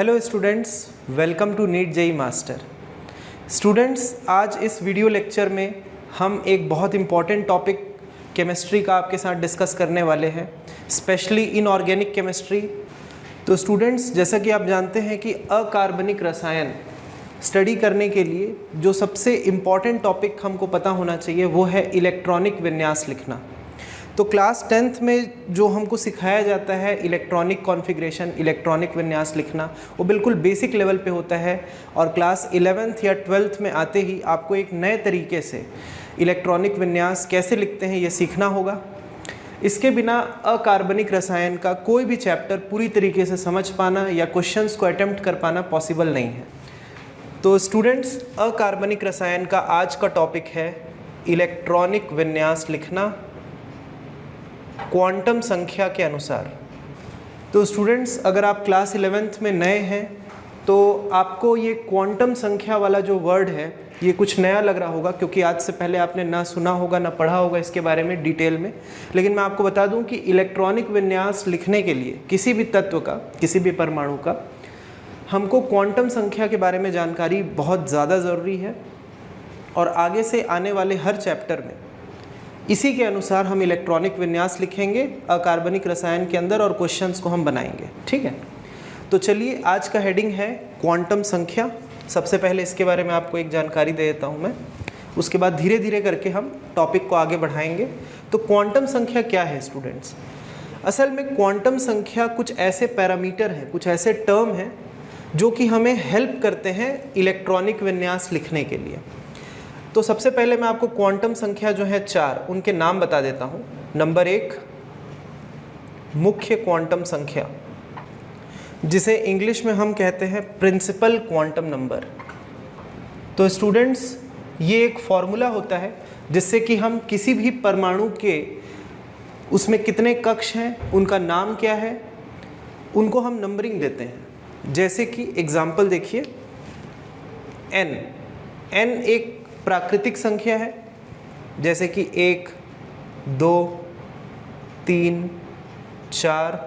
Hello students, welcome to NEET JEE master. Students, आज इस video lecture में हम एक बहुत इम्पॉर्टेंट टॉपिक केमिस्ट्री का आपके साथ डिस्कस करने वाले हैं, स्पेशली इनऑर्गेनिक केमिस्ट्री। तो स्टूडेंट्स, जैसा कि आप जानते हैं कि अकार्बनिक रसायन स्टडी करने के लिए जो सबसे इम्पॉर्टेंट टॉपिक हमको पता होना चाहिए वो है इलेक्ट्रॉनिक विन्यास लिखना। तो क्लास 10th में जो हमको सिखाया जाता है इलेक्ट्रॉनिक कॉन्फ़िगरेशन, इलेक्ट्रॉनिक विन्यास लिखना, वो बिल्कुल बेसिक लेवल पे होता है। और क्लास 11th या 12th में आते ही आपको एक नए तरीके से इलेक्ट्रॉनिक विन्यास कैसे लिखते हैं ये सीखना होगा। इसके बिना अकार्बनिक रसायन का कोई भी चैप्टर पूरी तरीके से समझ पाना या क्वेश्चंस को अटेम्प्ट कर पाना पॉसिबल नहीं है। तो स्टूडेंट्स, अकार्बनिक रसायन का आज का टॉपिक है इलेक्ट्रॉनिक विन्यास लिखना क्वांटम संख्या के अनुसार। तो स्टूडेंट्स, अगर आप क्लास 11th में नए हैं तो आपको ये क्वांटम संख्या वाला जो वर्ड है ये कुछ नया लग रहा होगा, क्योंकि आज से पहले आपने ना सुना होगा ना पढ़ा होगा इसके बारे में डिटेल में। लेकिन मैं आपको बता दूं कि इलेक्ट्रॉनिक विन्यास लिखने के लिए किसी भी तत्व का, किसी भी परमाणु का, हमको क्वांटम संख्या के बारे में जानकारी बहुत ज़्यादा ज़रूरी है। और आगे से आने वाले हर चैप्टर में इसी के अनुसार हम इलेक्ट्रॉनिक विन्यास लिखेंगे अकार्बनिक रसायन के अंदर और क्वेश्चंस को हम बनाएंगे। ठीक है, तो चलिए, आज का हेडिंग है क्वांटम संख्या। सबसे पहले इसके बारे में आपको एक जानकारी दे देता हूं मैं, उसके बाद धीरे धीरे करके हम टॉपिक को आगे बढ़ाएंगे। तो क्वांटम संख्या क्या है स्टूडेंट्स? असल में क्वांटम संख्या कुछ ऐसे पैरामीटर हैं, कुछ ऐसे टर्म हैं जो कि हमें हेल्प करते हैं इलेक्ट्रॉनिक विन्यास लिखने के लिए। तो सबसे पहले मैं आपको क्वांटम संख्या जो है 4, उनके नाम बता देता हूँ। नंबर 1, मुख्य क्वांटम संख्या, जिसे इंग्लिश में हम कहते हैं प्रिंसिपल क्वांटम नंबर। तो स्टूडेंट्स, ये एक फॉर्मूला होता है जिससे कि हम किसी भी परमाणु के उसमें कितने कक्ष हैं, उनका नाम क्या है, उनको हम नंबरिंग देते हैं। जैसे कि एग्जाम्पल देखिए, n एक प्राकृतिक संख्या है, जैसे कि 1, 2, 3, 4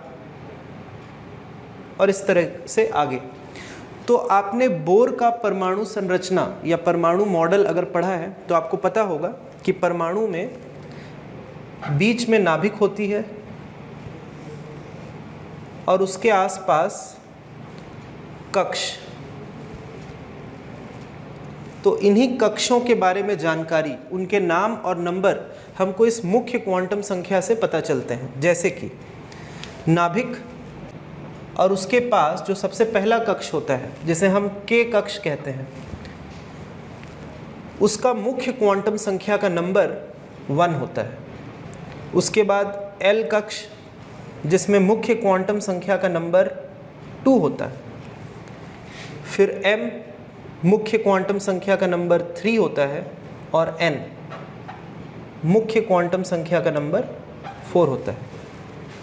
और इस तरह से आगे। तो आपने बोर का परमाणु संरचना या परमाणु मॉडल अगर पढ़ा है तो आपको पता होगा कि परमाणु में बीच में नाभिक होती है और उसके आसपास कक्ष। तो इन्हीं कक्षों के बारे में जानकारी, उनके नाम और नंबर हमको इस मुख्य क्वांटम संख्या से पता चलते हैं। जैसे कि नाभिक और उसके पास जो सबसे पहला कक्ष होता है, जिसे हम K कक्ष कहते हैं, उसका मुख्य क्वांटम संख्या का नंबर 1 होता है। उसके बाद L कक्ष, जिसमें मुख्य क्वांटम संख्या का नंबर 2 होता है। फिर M मुख्य क्वांटम संख्या का नंबर 3 होता है और n मुख्य क्वांटम संख्या का नंबर 4 होता है।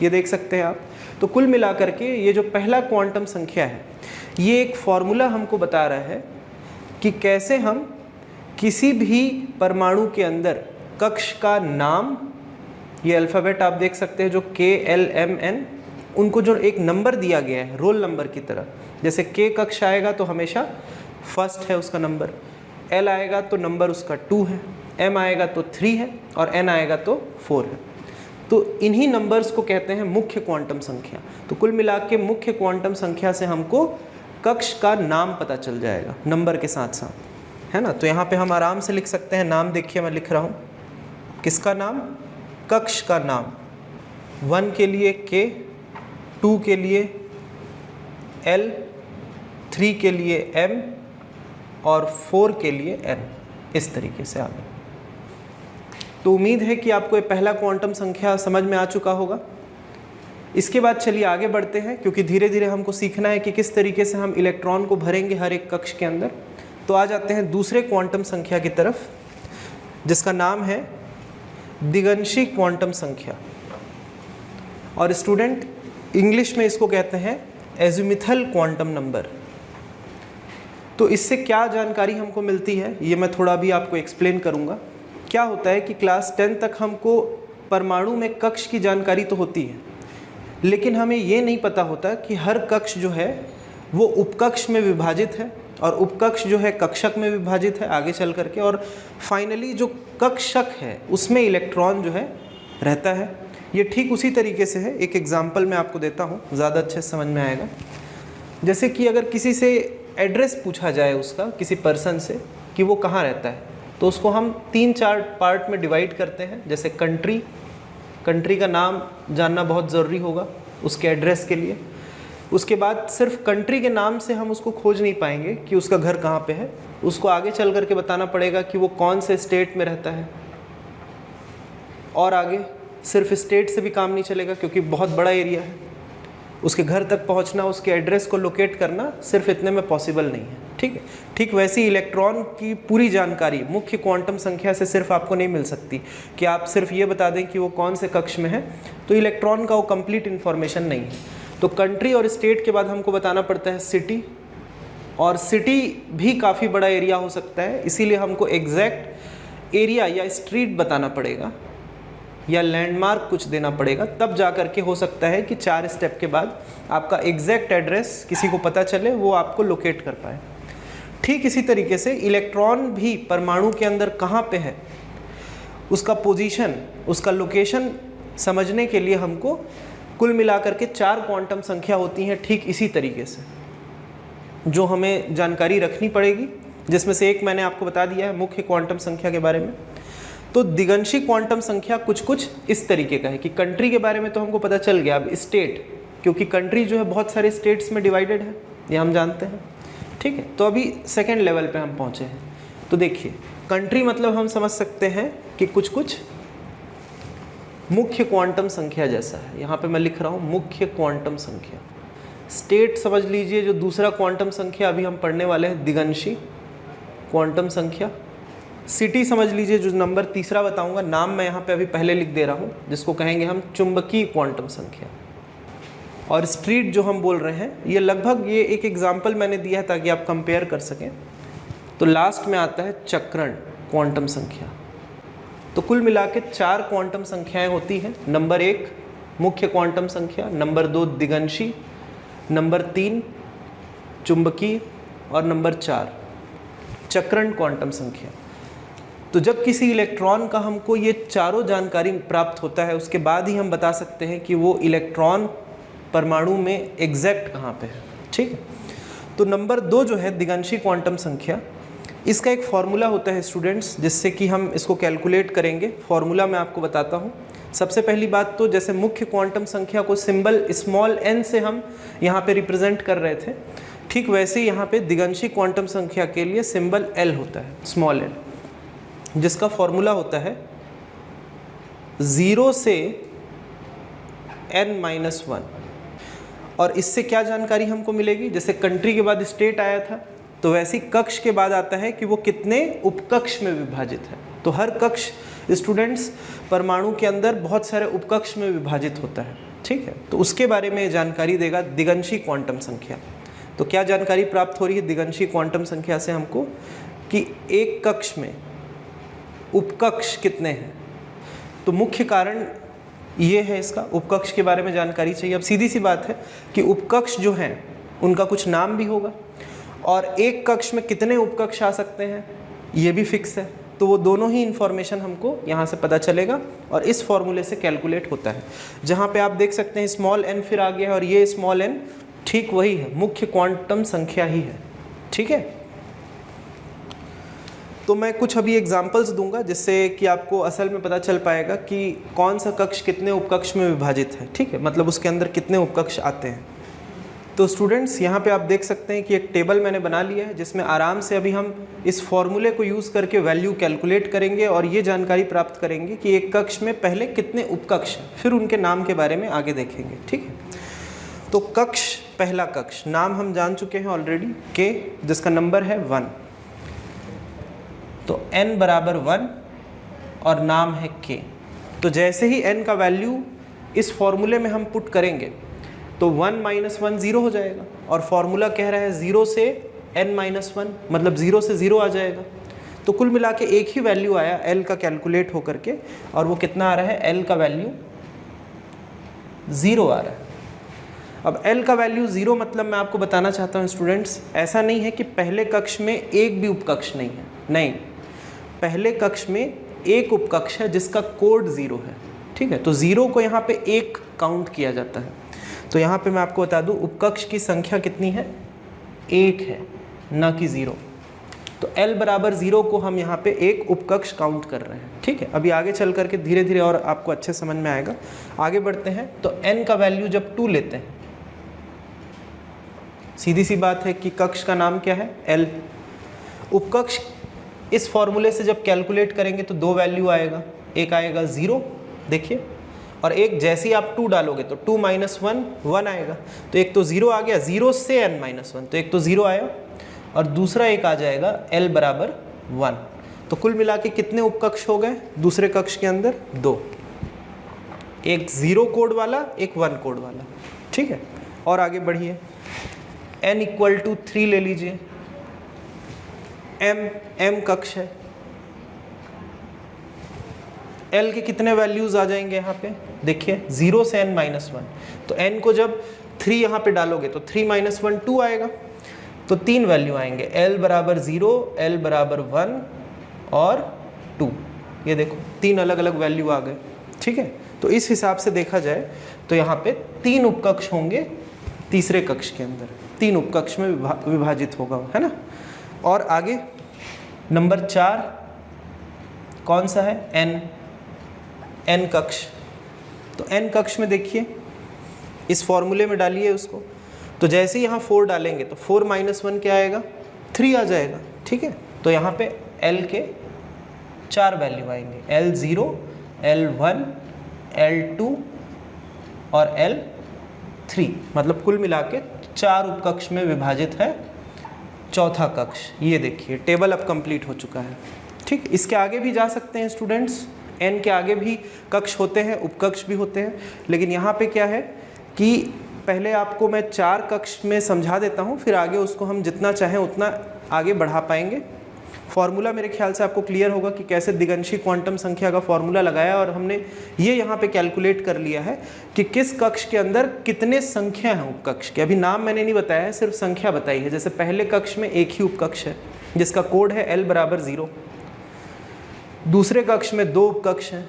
ये देख सकते हैं आप। तो कुल मिलाकर के ये जो पहला क्वांटम संख्या है, ये एक फॉर्मूला हमको बता रहा है कि कैसे हम किसी भी परमाणु के अंदर कक्ष का नाम, ये अल्फ़ाबेट आप देख सकते हैं जो K, L, M, N, उनको जो एक नंबर दिया गया है रोल नंबर की तरह। जैसे K कक्ष आएगा तो हमेशा फर्स्ट है उसका नंबर, L आएगा तो नंबर उसका 2 है, M आएगा तो 3 है और N आएगा तो 4 है। तो इन्हीं नंबर्स को कहते हैं मुख्य क्वांटम संख्या। तो कुल मिला के मुख्य क्वांटम संख्या से हमको कक्ष का नाम पता चल जाएगा नंबर के साथ साथ, है ना। तो यहाँ पे हम आराम से लिख सकते हैं। नाम देखिए, मैं लिख रहा हूँ, किसका नाम? कक्ष का नाम। 1 के लिए K, 2 के लिए L, 3 के लिए M और 4 के लिए n, इस तरीके से आगे। तो उम्मीद है कि आपको ये पहला क्वांटम संख्या समझ में आ चुका होगा। इसके बाद चलिए आगे बढ़ते हैं, क्योंकि धीरे धीरे हमको सीखना है कि किस तरीके से हम इलेक्ट्रॉन को भरेंगे हर एक कक्ष के अंदर। तो आ जाते हैं दूसरे क्वांटम संख्या की तरफ, जिसका नाम है दिगंशी क्वांटम संख्या। और स्टूडेंट, इंग्लिश में इसको कहते हैं एजिमुथल क्वांटम नंबर। तो इससे क्या जानकारी हमको मिलती है ये मैं थोड़ा भी आपको एक्सप्लेन करूंगा। क्या होता है कि क्लास 10 तक हमको परमाणु में कक्ष की जानकारी तो होती है, लेकिन हमें ये नहीं पता होता कि हर कक्ष जो है वो उपकक्ष में विभाजित है, और उपकक्ष जो है कक्षक में विभाजित है आगे चल करके, और फाइनली जो कक्षक है उसमें इलेक्ट्रॉन जो है रहता है। ये ठीक उसी तरीके से है। एक एग्जांपल मैं आपको देता हूँ, ज़्यादा अच्छे से समझ में आएगा। जैसे कि अगर किसी से एड्रेस पूछा जाए उसका, किसी पर्सन से, कि वो कहाँ रहता है, तो उसको हम 3-4 पार्ट में डिवाइड करते हैं। जैसे कंट्री का नाम जानना बहुत ज़रूरी होगा उसके एड्रेस के लिए। उसके बाद सिर्फ कंट्री के नाम से हम उसको खोज नहीं पाएंगे कि उसका घर कहाँ पे है, उसको आगे चल करके बताना पड़ेगा कि वो कौन से स्टेट में रहता है। और आगे सिर्फ स्टेट से भी काम नहीं चलेगा, क्योंकि बहुत बड़ा एरिया है। उसके घर तक पहुंचना, उसके एड्रेस को लोकेट करना सिर्फ इतने में पॉसिबल नहीं है। ठीक है, ठीक वैसी इलेक्ट्रॉन की पूरी जानकारी मुख्य क्वांटम संख्या से सिर्फ आपको नहीं मिल सकती कि आप सिर्फ ये बता दें कि वो कौन से कक्ष में है, तो इलेक्ट्रॉन का वो कंप्लीट इन्फॉर्मेशन नहीं है। तो कंट्री और स्टेट के बाद हमको बताना पड़ता है सिटी, और सिटी भी काफ़ी बड़ा एरिया हो सकता है, इसीलिए हमको एग्जैक्ट एरिया या स्ट्रीट बताना पड़ेगा या लैंडमार्क कुछ देना पड़ेगा, तब जा कर के हो सकता है कि 4 स्टेप के बाद आपका एग्जैक्ट एड्रेस किसी को पता चले, वो आपको लोकेट कर पाए। ठीक इसी तरीके से इलेक्ट्रॉन भी परमाणु के अंदर कहाँ पे है, उसका पोजीशन, उसका लोकेशन समझने के लिए हमको कुल मिलाकर के 4 क्वांटम संख्या होती हैं, ठीक इसी तरीके से, जो हमें जानकारी रखनी पड़ेगी, जिसमें से एक मैंने आपको बता दिया है मुख्य क्वांटम संख्या के बारे में। तो दिगंशी क्वांटम संख्या कुछ इस तरीके का है कि कंट्री के बारे में तो हमको पता चल गया। अब स्टेट, क्योंकि कंट्री जो है बहुत सारे स्टेट्स में डिवाइडेड है, ये हम जानते हैं। ठीक है, तो अभी सेकेंड लेवल पे हम पहुँचे हैं। तो देखिए, कंट्री मतलब हम समझ सकते हैं कि कुछ मुख्य क्वांटम संख्या जैसा है। यहाँ पे मैं लिख रहा हूँ मुख्य क्वांटम संख्या। स्टेट समझ लीजिए, जो दूसरा क्वांटम संख्या अभी हम पढ़ने वाले हैं, दिगंशी क्वांटम संख्या। सिटी समझ लीजिए, जो नंबर तीसरा बताऊंगा, नाम मैं यहाँ पे अभी पहले लिख दे रहा हूँ, जिसको कहेंगे हम चुंबकीय क्वांटम संख्या। और स्ट्रीट जो हम बोल रहे हैं, ये लगभग, ये एक एग्जाम्पल मैंने दिया है ताकि आप कंपेयर कर सकें। तो लास्ट में आता है चक्रण क्वांटम संख्या। तो कुल मिला के 4 क्वांटम संख्याएं होती हैं। नंबर 1 मुख्य क्वांटम संख्या, नंबर 2 दिगंशी, नंबर 3 चुंबकीय, और नंबर 4 चक्रण क्वांटम संख्या। तो जब किसी इलेक्ट्रॉन का हमको ये चारों जानकारी प्राप्त होता है, उसके बाद ही हम बता सकते हैं कि वो इलेक्ट्रॉन परमाणु में एग्जैक्ट कहाँ पे है। ठीक है, तो नंबर 2 जो है दिगंशी क्वांटम संख्या, इसका एक फॉर्मूला होता है स्टूडेंट्स, जिससे कि हम इसको कैलकुलेट करेंगे। फॉर्मूला मैं आपको बताता हूँ। सबसे पहली बात तो, जैसे मुख्य क्वांटम संख्या को सिंबल स्मॉल n से हम यहाँ पे रिप्रेजेंट कर रहे थे, ठीक वैसे ही यहाँ पे दिगंशी क्वांटम संख्या के लिए सिंबल L होता है, स्मॉल l, जिसका फॉर्मूला होता है 0 से n-1। और इससे क्या जानकारी हमको मिलेगी, जैसे कंट्री के बाद स्टेट आया था, तो वैसे ही कक्ष के बाद आता है कि वो कितने उपकक्ष में विभाजित है। तो हर कक्ष स्टूडेंट्स परमाणु के अंदर बहुत सारे उपकक्ष में विभाजित होता है। ठीक है, तो उसके बारे में जानकारी देगा दिगंशी क्वांटम संख्या। तो क्या जानकारी प्राप्त हो रही है दिगंशी क्वांटम संख्या से हमको, कि एक कक्ष में उपकक्ष कितने हैं। तो मुख्य कारण ये है इसका, उपकक्ष के बारे में जानकारी चाहिए। अब सीधी सी बात है कि उपकक्ष जो हैं उनका कुछ नाम भी होगा, और एक कक्ष में कितने उपकक्ष आ सकते हैं ये भी फिक्स है। तो वो दोनों ही इन्फॉर्मेशन हमको यहाँ से पता चलेगा, और इस फॉर्मूले से कैलकुलेट होता है। जहाँ पे आप देख सकते हैं स्मॉल n फिर आ गया है, और ये स्मॉल n ठीक वही है, मुख्य क्वांटम संख्या ही है। ठीक है, तो मैं कुछ अभी एग्जांपल्स दूंगा, जिससे कि आपको असल में पता चल पाएगा कि कौन सा कक्ष कितने उपकक्ष में विभाजित है। ठीक है, मतलब उसके अंदर कितने उपकक्ष आते हैं। तो स्टूडेंट्स, यहाँ पे आप देख सकते हैं कि एक टेबल मैंने बना लिया है, जिसमें आराम से अभी हम इस फॉर्मूले को यूज़ करके वैल्यू कैलकुलेट करेंगे, और ये जानकारी प्राप्त करेंगे कि एक कक्ष में पहले कितने उपकक्ष, फिर उनके नाम के बारे में आगे देखेंगे। ठीक है, तो कक्ष, पहला कक्ष, नाम हम जान चुके हैं ऑलरेडी, के, जिसका नंबर है 1। तो n बराबर 1 और नाम है k। तो जैसे ही n का वैल्यू इस फॉर्मूले में हम पुट करेंगे, तो 1 - 1 0 हो जाएगा, और फॉर्मूला कह रहा है 0 से n-1, मतलब 0 से 0 आ जाएगा। तो कुल मिला के एक ही वैल्यू आया l का कैलकुलेट होकर के, और वो कितना आ रहा है, l का वैल्यू 0 आ रहा है। अब L का वैल्यू 0 मतलब मैं आपको बताना चाहता हूँ स्टूडेंट्स, ऐसा नहीं है कि पहले कक्ष में एक भी उपकक्ष नहीं है, नहीं, पहले कक्ष में एक उपकक्ष है जिसका कोड 0 है, ठीक है। तो 0 को यहाँ पे 1 काउंट किया जाता है। तो यहाँ पे मैं आपको बता दूँ उपकक्ष की संख्या कितनी है, 1 है, ना कि 0। तो L बराबर 0 को हम यहाँ पे एक उपकक्ष काउंट कर रहे हैं, ठीक है। अभी आगे चल करके धीरे धीरे और आपको अच्छे समझ में आएगा। आगे बढ़ते हैं तो n का वैल्यू जब 2 लेते हैं, सीधी सी बात है कि कक्ष का नाम क्या है, L। उपकक्ष इस फॉर्मूले से जब कैलकुलेट करेंगे तो 2 वैल्यू आएगा, एक आएगा 0 देखिए, और एक जैसे ही आप 2 डालोगे तो 2 - 1 1 आएगा। तो एक तो 0 आ गया, 0 से n - 1, तो एक तो 0 आया और दूसरा एक आ जाएगा L बराबर 1। तो कुल मिला के कितने उपकक्ष हो गए दूसरे कक्ष के अंदर, 2, एक 0 कोड वाला, एक 1 कोड वाला, ठीक है। और आगे बढ़िए, n = 3 ले लीजिए, m कक्ष है, L के कितने वैल्यूज आ जाएंगे यहाँ पे देखिए, 0 से n - 1। तो n को जब 3 यहाँ पे डालोगे तो 3 - 1 2 आएगा, तो 3 वैल्यू आएंगे, L बराबर 0, L बराबर 1 और 2। ये देखो 3 अलग अलग वैल्यू आ गए, ठीक है। तो इस हिसाब से देखा जाए तो यहाँ पे 3 उपकक्ष होंगे तीसरे कक्ष के अंदर, 3 उपकक्ष में विभाजित होगा, है ना। और आगे नंबर 4 कौन सा है, n कक्ष। तो n कक्ष में देखिए इस फॉर्मूले में डालिए उसको, तो जैसे ही यहाँ 4 डालेंगे तो 4 - 1 क्या आएगा, 3 आ जाएगा, ठीक है। तो यहाँ पे L के 4 वैल्यू आएंगे, L0, L1, L2 और L3, मतलब कुल मिला के 4 उपकक्ष में विभाजित है चौथा कक्ष। ये देखिए टेबल अब कंप्लीट हो चुका है, ठीक। इसके आगे भी जा सकते हैं स्टूडेंट्स, n के आगे भी कक्ष होते हैं, उपकक्ष भी होते हैं, लेकिन यहाँ पे क्या है कि पहले आपको मैं 4 कक्ष में समझा देता हूँ, फिर आगे उसको हम जितना चाहें उतना आगे बढ़ा पाएंगे। फॉर्मूला मेरे ख्याल से आपको क्लियर होगा कि कैसे दिगंशी क्वांटम संख्या का फॉर्मूला लगाया, और हमने ये यहाँ पे कैलकुलेट कर लिया है कि किस कक्ष के अंदर कितने संख्या हैं उपकक्ष के। अभी नाम मैंने नहीं बताया है, सिर्फ संख्या बताई है। जैसे पहले कक्ष में एक ही उपकक्ष है जिसका कोड है L बराबर 0, दूसरे कक्ष में 2 उपकक्ष हैं,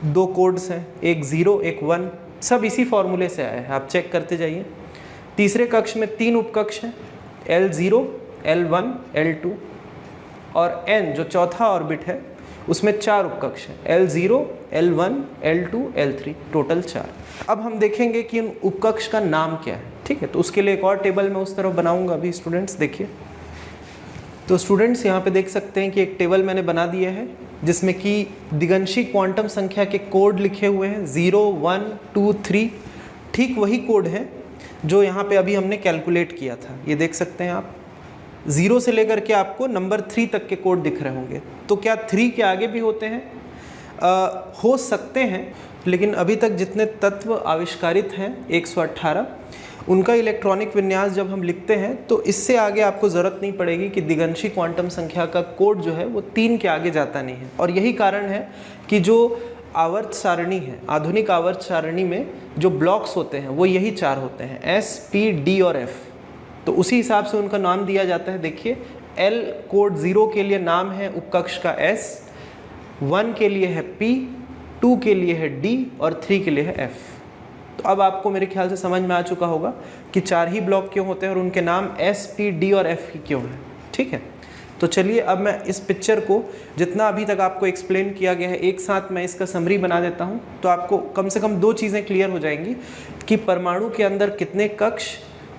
2 कोड्स हैं, एक 0 एक 1, सब इसी फॉर्मूले से आया है, आप चेक करते जाइए। तीसरे कक्ष में 3 उपकक्ष हैं, L0, L1, L2, और n जो चौथा ऑर्बिट है उसमें 4 उपकक्ष हैं, L0, L1, L2, L3, total 4। अब हम देखेंगे कि उन उपकक्ष का नाम क्या है, ठीक है। तो उसके लिए एक और टेबल मैं उस तरफ बनाऊंगा अभी स्टूडेंट्स, देखिए। तो स्टूडेंट्स यहाँ पे देख सकते हैं कि एक टेबल मैंने बना दिया है जिसमें कि दिगंशी क्वांटम संख्या के कोड लिखे हुए हैं, 0, 1, 2, 3, ठीक वही कोड है जो यहाँ पे अभी हमने कैलकुलेट किया था। ये देख सकते हैं आप, 0 से लेकर के आपको नंबर 3 तक के कोड दिख रहे होंगे। तो क्या 3 के आगे भी होते हैं? हो सकते हैं, लेकिन अभी तक जितने तत्व आविष्कारित हैं 118, उनका इलेक्ट्रॉनिक विन्यास जब हम लिखते हैं तो इससे आगे आपको ज़रूरत नहीं पड़ेगी कि दिगंशी क्वांटम संख्या का कोड जो है वो 3 के आगे जाता नहीं है। और यही कारण है कि जो आवर्त सारणी है, आधुनिक आवर्त सारणी में जो ब्लॉक्स होते हैं वो यही 4 होते हैं, S, P, D और F। तो उसी हिसाब से उनका नाम दिया जाता है। देखिए L कोड 0 के लिए नाम है उपकक्ष का S, 1 के लिए है P, 2 के लिए है D और 3 के लिए है F। तो अब आपको मेरे ख्याल से समझ में आ चुका होगा कि 4 ही ब्लॉक क्यों होते हैं और उनके नाम S, P, D और F ही क्यों हैं, ठीक है। तो चलिए अब मैं इस पिक्चर को जितना अभी तक आपको एक्सप्लेन किया गया है एक साथ मैं इसका समरी बना देता हूँ, तो आपको कम से कम 2 चीज़ें क्लियर हो जाएंगी कि परमाणु के अंदर कितने कक्ष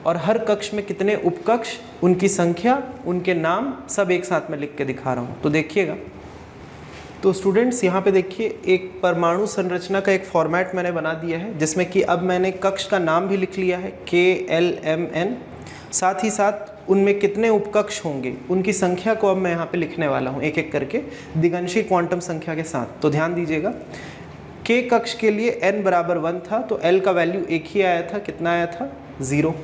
और हर कक्ष में कितने उपकक्ष, उनकी संख्या, उनके नाम, सब एक साथ में लिख के दिखा रहा हूँ। तो देखिएगा। तो स्टूडेंट्स यहाँ पे देखिए एक परमाणु संरचना का एक फॉर्मेट मैंने बना दिया है जिसमें कि अब मैंने कक्ष का नाम भी लिख लिया है K, L, M, N, साथ ही साथ उनमें कितने उपकक्ष होंगे उनकी संख्या को अब मैं यहाँ पे लिखने वाला हूँ एक एक करके दिगंशी क्वांटम संख्या के साथ। तो ध्यान दीजिएगा, K कक्ष के लिए n बराबर 1 था तो L का वैल्यू एक ही आया था, कितना आया था 0।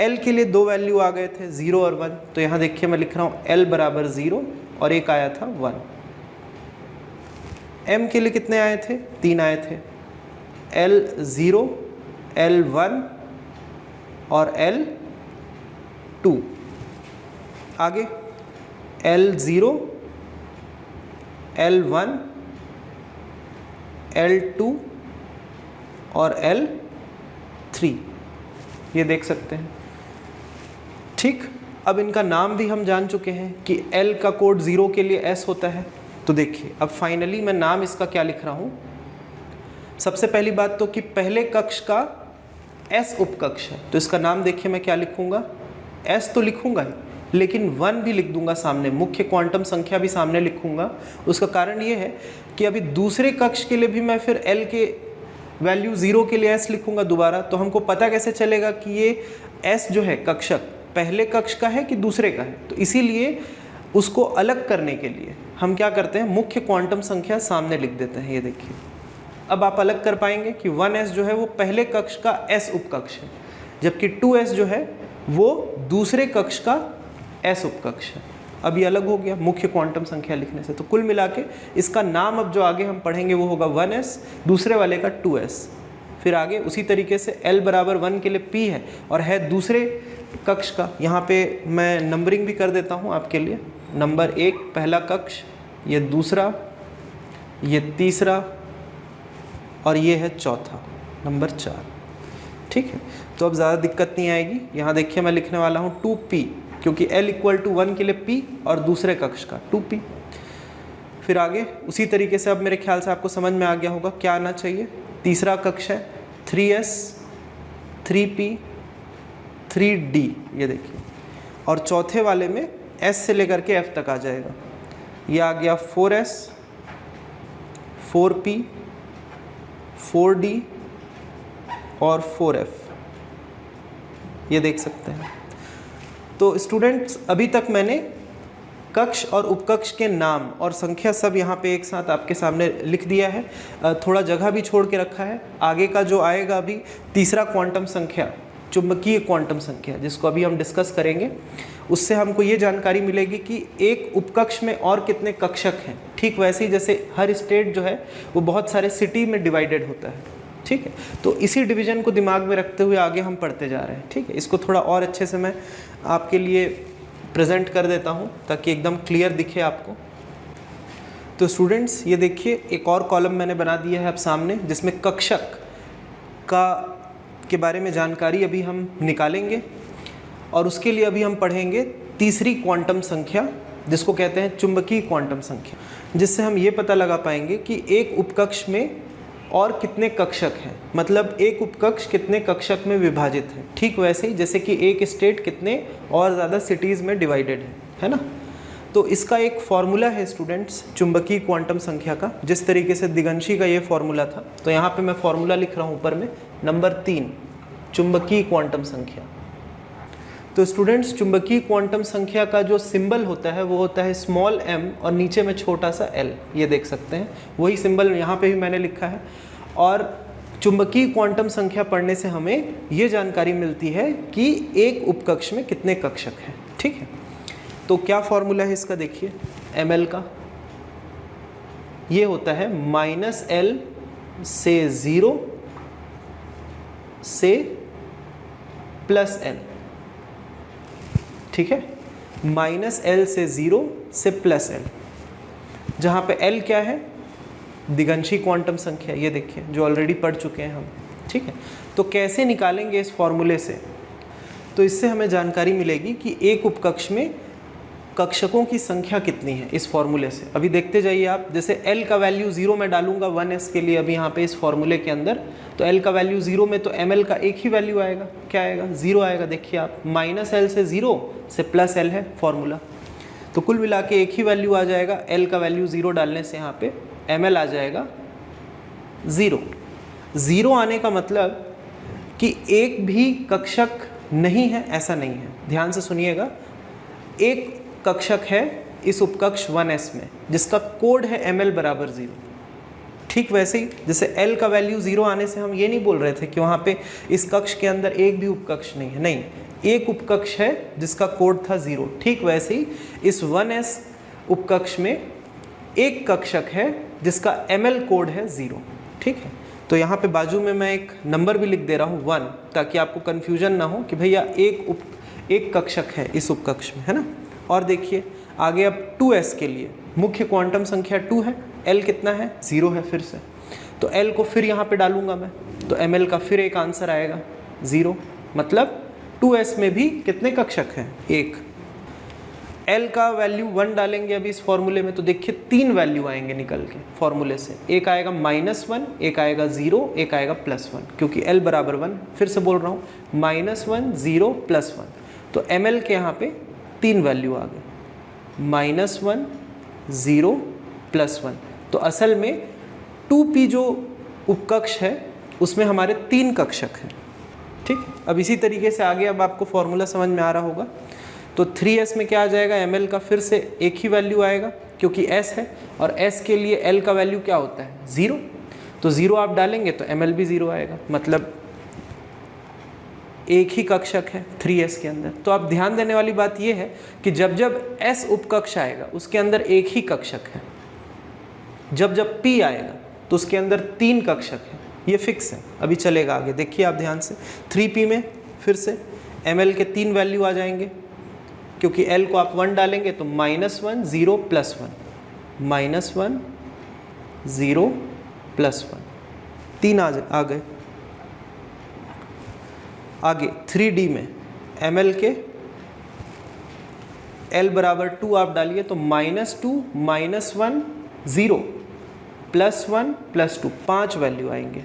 L के लिए 2 वैल्यू आ गए थे 0 और 1, तो यहाँ देखिए मैं लिख रहा हूँ L बराबर 0 और एक आया था 1। M के लिए कितने आए थे? 3 आए थे, L0, L1 और L2। आगे L0, L1, L2 और L3, ये देख सकते हैं। ठीक, अब इनका नाम भी हम जान चुके हैं कि L का कोड 0 के लिए S होता है। तो देखिए अब फाइनली मैं नाम इसका क्या लिख रहा हूँ। सबसे पहली बात तो कि पहले कक्ष का S उपकक्ष है, तो इसका नाम देखिए मैं क्या लिखूँगा, S तो लिखूँगा ही, लेकिन 1 भी लिख दूंगा सामने, मुख्य क्वांटम संख्या भी सामने लिखूँगा। उसका कारण ये है कि अभी दूसरे कक्ष के लिए भी मैं फिर L के वैल्यू 0 के लिए S लिखूँगा दोबारा, तो हमको पता कैसे चलेगा कि ये S जो है कक्षक पहले कक्ष का है कि दूसरे का है। तो इसीलिए उसको अलग करने के लिए हम क्या करते हैं, मुख्य क्वांटम संख्या सामने लिख देते हैं। ये देखिए अब आप अलग कर पाएंगे कि 1s जो है वो पहले कक्ष का S उपकक्ष है, जबकि 2s जो है वो दूसरे कक्ष का S उपकक्ष है। अब ये अलग हो गया मुख्य क्वांटम संख्या लिखने से। तो कुल मिला के इसका नाम अब जो आगे हम पढ़ेंगे वो होगा 1s, दूसरे वाले का 2s। फिर आगे उसी तरीके से L बराबर 1 के लिए P है और है दूसरे कक्ष का। यहाँ पे मैं नंबरिंग भी कर देता हूँ आपके लिए। नंबर 1 पहला कक्ष, ये दूसरा, ये तीसरा और ये है चौथा, नंबर 4। ठीक है, तो अब ज़्यादा दिक्कत नहीं आएगी। यहाँ देखिए मैं लिखने वाला हूँ 2p, क्योंकि L इक्वल टू 1 के लिए P और दूसरे कक्ष का 2p। फिर आगे उसी तरीके से अब मेरे ख्याल से आपको समझ में आ गया होगा क्या आना चाहिए। तीसरा कक्ष है 3s, 3p, 3d, ये देखिए, और चौथे वाले में S से लेकर के F तक आ जाएगा। ये आ गया 4s, 4p, 4d और 4f, ये देख सकते हैं। तो स्टूडेंट्स अभी तक मैंने कक्ष और उपकक्ष के नाम और संख्या सब यहाँ पे एक साथ आपके सामने लिख दिया है। थोड़ा जगह भी छोड़ के रखा है। आगे का जो आएगा अभी तीसरा क्वांटम संख्या, चुंबकीय क्वांटम संख्या, जिसको अभी हम डिस्कस करेंगे, उससे हमको ये जानकारी मिलेगी कि एक उपकक्ष में और कितने कक्षक हैं। ठीक वैसे ही जैसे हर स्टेट जो है वो बहुत सारे सिटी में डिवाइडेड होता है। ठीक है, तो इसी डिवीज़न को दिमाग में रखते हुए आगे हम पढ़ते जा रहे हैं। ठीक है, इसको थोड़ा और अच्छे से मैं आपके लिए प्रेजेंट कर देता हूँ ताकि एकदम क्लियर दिखे आपको। तो स्टूडेंट्स ये देखिए एक और कॉलम मैंने बना दिया है अब सामने, जिसमें कक्षक के बारे में जानकारी अभी हम निकालेंगे और उसके लिए अभी हम पढ़ेंगे तीसरी क्वांटम संख्या, जिसको कहते हैं चुंबकीय क्वांटम संख्या, जिससे हम ये पता लगा पाएंगे कि एक उपकक्ष में और कितने कक्षक हैं, मतलब एक उपकक्ष कितने कक्षक में विभाजित है। ठीक वैसे ही जैसे कि एक स्टेट कितने और ज़्यादा सिटीज़ में डिवाइडेड है ना। तो इसका एक फॉर्मूला है स्टूडेंट्स चुंबकीय क्वांटम संख्या का, जिस तरीके से दिगंशी का ये फॉर्मूला था। तो यहाँ पे मैं फॉर्मूला लिख रहा हूँ ऊपर में, नंबर 3 चुंबकीय क्वांटम संख्या। तो स्टूडेंट्स चुंबकीय क्वांटम संख्या का जो सिंबल होता है वो होता है स्मॉल m और नीचे में छोटा सा l, ये देख सकते हैं। वही सिंबल यहाँ पे भी मैंने लिखा है। और चुंबकीय क्वांटम संख्या पढ़ने से हमें ये जानकारी मिलती है कि एक उपकक्ष में कितने कक्षक हैं। ठीक है, तो क्या फॉर्मूला है इसका देखिए, ml का ये होता है -l से 0 से +l। ठीक है, -l से 0 से +l, जहाँ पे l क्या है, दिगंशी क्वांटम संख्या, ये देखिए जो ऑलरेडी पढ़ चुके हैं हम। ठीक है, तो कैसे निकालेंगे इस फॉर्मूले से, तो इससे हमें जानकारी मिलेगी कि एक उपकक्ष में कक्षकों की संख्या कितनी है इस फॉर्मूले से। अभी देखते जाइए आप, जैसे l का वैल्यू 0 में डालूंगा 1s के लिए अभी यहाँ पे इस फॉर्मूले के अंदर, तो l का वैल्यू 0 में तो ml का एक ही वैल्यू आएगा, क्या आएगा, 0 आएगा। देखिए आप -l से 0 से +l है फॉर्मूला, तो कुल मिला के एक ही वैल्यू आ जाएगा। l का वैल्यू 0 डालने से यहाँ पे ml आ जाएगा 0। 0 आने का मतलब कि एक भी कक्षक नहीं है ऐसा नहीं है। ध्यान से सुनिएगा, एक कक्षक है इस उपकक्ष 1s में जिसका कोड है ml बराबर 0। ठीक वैसे ही जैसे l का वैल्यू 0 आने से हम ये नहीं बोल रहे थे कि वहाँ पे इस कक्ष के अंदर एक भी उपकक्ष नहीं है, नहीं, एक उपकक्ष है जिसका कोड था 0। ठीक वैसे ही इस 1s उपकक्ष में एक कक्षक है जिसका ml कोड है 0। ठीक है, तो यहाँ पे बाजू में मैं एक नंबर भी लिख दे रहा हूँ 1, ताकि आपको कन्फ्यूजन ना हो कि भैया एक कक्षक है इस उपकक्ष में, है ना। और देखिए आगे अब 2s के लिए मुख्य क्वांटम संख्या 2 है, l कितना है 0 है फिर से, तो l को फिर यहाँ पे डालूंगा मैं, तो ml का फिर एक आंसर आएगा 0, मतलब 2s में भी कितने कक्षक हैं 1। l का वैल्यू 1 डालेंगे अभी इस फॉर्मूले में, तो देखिए 3 वैल्यू आएंगे निकल के फॉर्मूले से, एक आएगा -1, एक आएगा 0, एक आएगा +1, क्योंकि l बराबर 1। फिर से बोल रहा हूँ -1, 0, +1, तो ml के यहाँ पे 3 वैल्यू आ गए, -1, 0, +1। तो असल में 2p जो उपकक्ष है उसमें हमारे 3 कक्षक हैं, ठीक। अब इसी तरीके से आगे अब आपको फॉर्मूला समझ में आ रहा होगा। तो 3s में क्या आ जाएगा, ml का फिर से एक ही वैल्यू आएगा क्योंकि s है, और s के लिए l का वैल्यू क्या होता है 0, तो 0 आप डालेंगे तो ml भी 0 आएगा, मतलब एक ही कक्षक है 3s के अंदर। तो आप ध्यान देने वाली बात यह है कि जब जब s उपकक्ष आएगा उसके अंदर एक ही कक्षक है, जब जब p आएगा तो उसके अंदर 3 कक्षक है, ये फिक्स है। अभी चलेगा आगे, देखिए आप ध्यान से। 3p में फिर से ml के 3 वैल्यू आ जाएंगे, क्योंकि l को आप 1 डालेंगे तो -1, 0, +1, -1, 0, +1, 3 आ गए। आगे 3d में ml के l बराबर 2 आप डालिए तो -2, -1, 0, +1, +2, 5 वैल्यू आएंगे,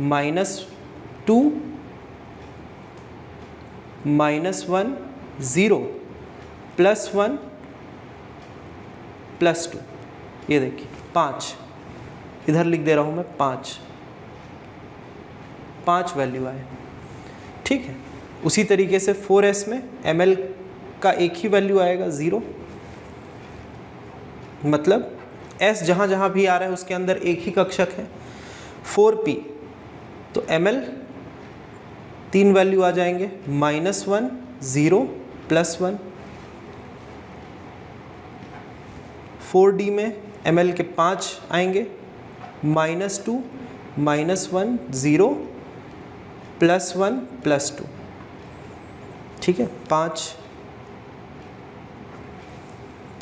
-2, -1, 0, +1, +2, ये देखिए 5, इधर लिख दे रहा हूँ मैं 5 वैल्यू आए, ठीक है। उसी तरीके से 4s में ml का एक ही वैल्यू आएगा 0, मतलब s जहाँ जहाँ भी आ रहा है उसके अंदर एक ही कक्षक है। 4p तो ml 3 वैल्यू आ जाएंगे, -1, 0, +1। 4d में ml के 5 आएंगे, -2, -1, 0, +1, +2, ठीक है 5।